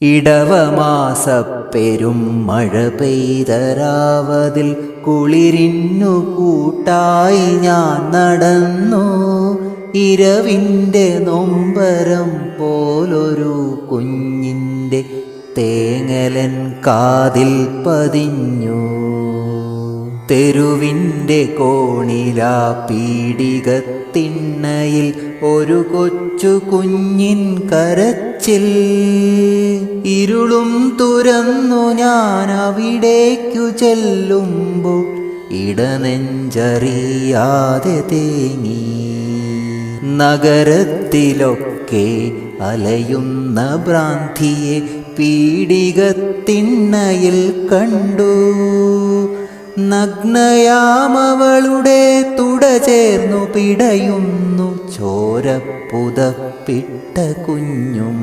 ഇടവമാസപ്പെരും മഴ പെയ്തരാവതിൽ കുളിരിന്നു കൂട്ടായി ഞാൻ നടന്നു. ഇരവിൻ്റെ നൊമ്പരം പോലൊരു കുഞ്ഞിൻ്റെ തേങ്ങലൻ കാതിൽ പതിഞ്ഞു. തെരുവിൻ്റെ കോണിലാ പീഡികത്തിണ്ണയിൽ ഒരു കൊച്ചു കുഞ്ഞിൻ കരച്ചിൽ. ഇരുളും തുരന്നു ഞാൻ അവിടേക്കു ചെല്ലുമ്പോൾ ഇടനെഞ്ചറിയാതെ തേങ്ങി. നഗരത്തിലൊക്കെ അലയുന്ന ഭ്രാന്തിയെ പീഡികത്തിണ്ണയിൽ കണ്ടു. നഗ്നയാമവളുടെ തുട ചേർന്നു പിടയുന്നു ചോരപ്പുതപ്പിട്ട കുഞ്ഞും.